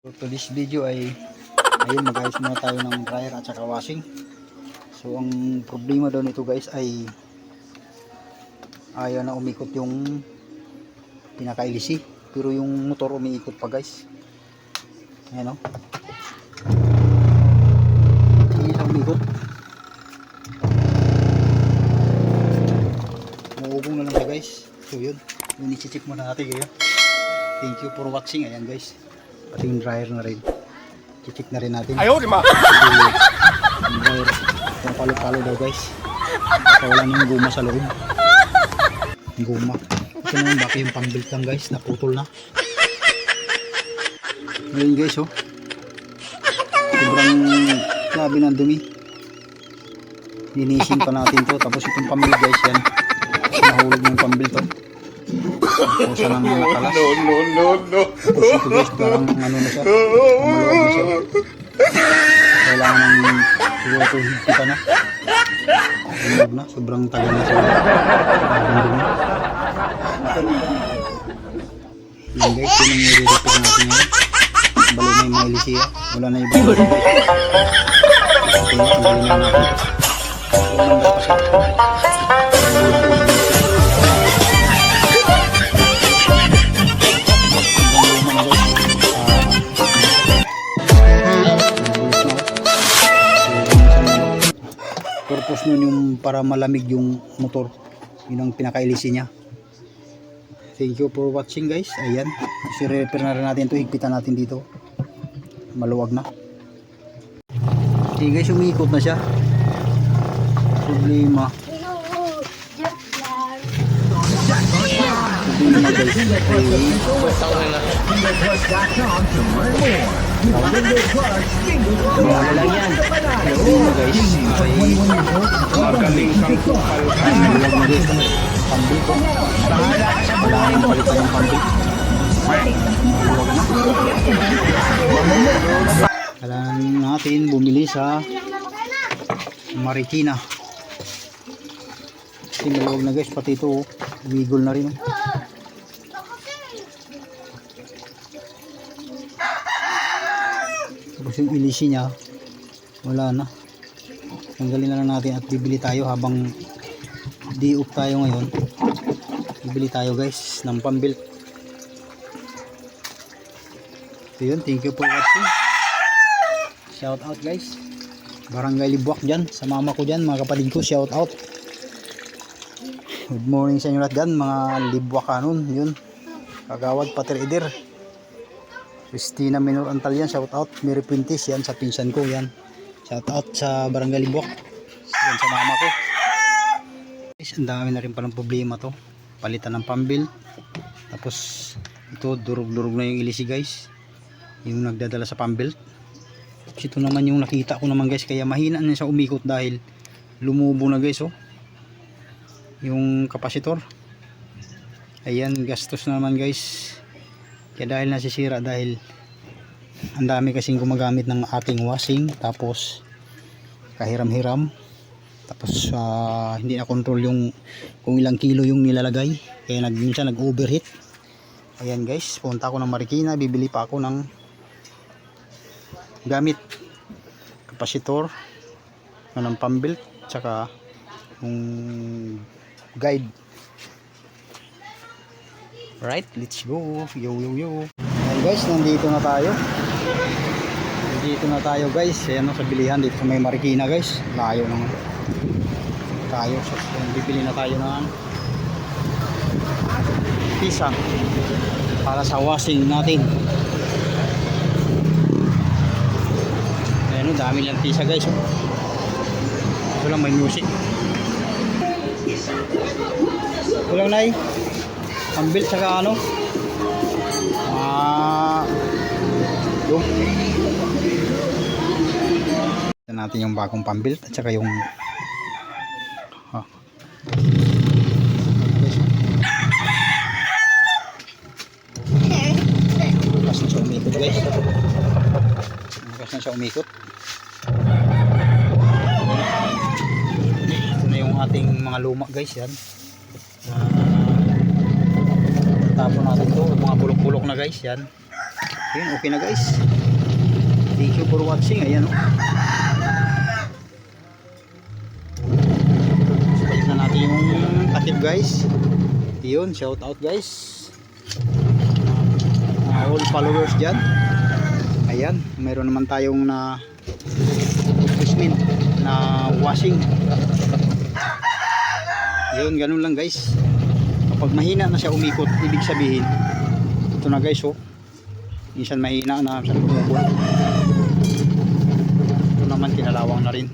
For today's video ay ayun, mag-ayos muna tayo ng dryer at saka washing. So ang problema daw nito guys ay ayaw na umikot yung pinaka-LC, pero yung motor umiikot pa guys. Ayan o, hindi na umikot, muugong na lang siya guys. So yun, i-check muna natin kaya. Thank you for watching. Ayan guys, pati yung dryer na rin, check na rin natin. Ayaw, di ma! Yung dryer, yung palo-palo daw guys, wala na yung guma sa loob. Yung guma ito naman, baka yung pang-built lang guys, naputol na. Ngayon guys oh, sobrang grabe ng dumi. Linisin pa natin to. Tapos itong pang-built guys, yan nahulog ng pang-built to. Pusa ng nakalas. No. Tapos ito guys, parang ano na siya, maluwag na siya. Kailangan ng siguro ito higpitan na. Maluwag na, sobrang tagal na siya. Yan guys, yun ang nire-repair natin ngayon. Balo na yung mga ilisiya, wala na yung balo. Tanggalin na natin. Walang pa siya. Purpose nun yung para malamig yung motor, yun ang pinaka-LC niya. Thank you for watching guys. Ayan, i-repair na rin natin ito, higpitan natin dito, maluwag na. Okay guys, umiikot na siya. Problema wala lang yan. Problema guys ay Magaling kang kupal. maluwag na guys. Pambili ko, kailangan palitan ng pambili. Kailangan natin bumili sa Marikina kasi maluwag na guys. Pati ito wiggle na rin oh. Tapos yung ilisi niya wala na. Tanggalin na lang natin at bibili tayo habang di-off tayo ngayon. Bibili tayo guys ng pambuilt. So yun, thank you for watching. Shout out guys, Barangay Libuak dyan, sa mama ko dyan, mga kapatid ko, shout out. Good morning sa inyo lahat dyan, mga Libuakanon. Yun, Kagawad Patrider, Christina Minor Antalyan, shout out. Mary Puentes, yan sa pinsan ko yan, shout out sa Barangay Libuak, yan sa mama ko. Ang dami na rin palang problema to, palitan ng pambuilt. Tapos ito, durug-durug na yung ilisi guys, yung nagdadala sa pambuilt. Ito naman yung nakita ko naman guys, kaya mahina na siya umikot dahil lumubo na guys oh, yung kapasitor. Ayan, gastos na naman guys, kaya dahil nasisira, dahil ang dami kasing gumagamit ng aking washing, tapos kahiram-hiram. Tapos hindi na control yung kung ilang kilo yung nilalagay, kaya minsan nag-overheat. Ayan guys, punta ako ng Marikina, bibili pa ako ng gamit, kapasitor, ng pambuilt, tsaka yung guide. Right, let's go. Yo. Ayan guys, nandito na tayo guys. Ayan sa bilihan dito sa may Marikina guys, layo naman tayo. So bibili na tayo ng pisang para sa washing natin. Ayan o, dami lang pisa guys oh. Ito lang may music. Ito lang na pambuilt saka ano, yung ito natin yung bagong pambuilt at saka yung lakas na siya umikot guys, lakas na siya umikot. Ito na yung ating mga luma guys, yan tapon natin to, mga bulok-bulok na guys yan. Ayun, okay na guys. Thank you for watching. Ayan o. Balik na natin yung takip guys. Yun, shout out guys. All followers dyan. Ayan, mayroon naman tayong na replacement na washing. Yun, ganun lang guys. Kapag mahina na siya umikot, ibig sabihin ito na guys, oh. Minsan mahina na siya umikot. Ito naman kinalawang na rin.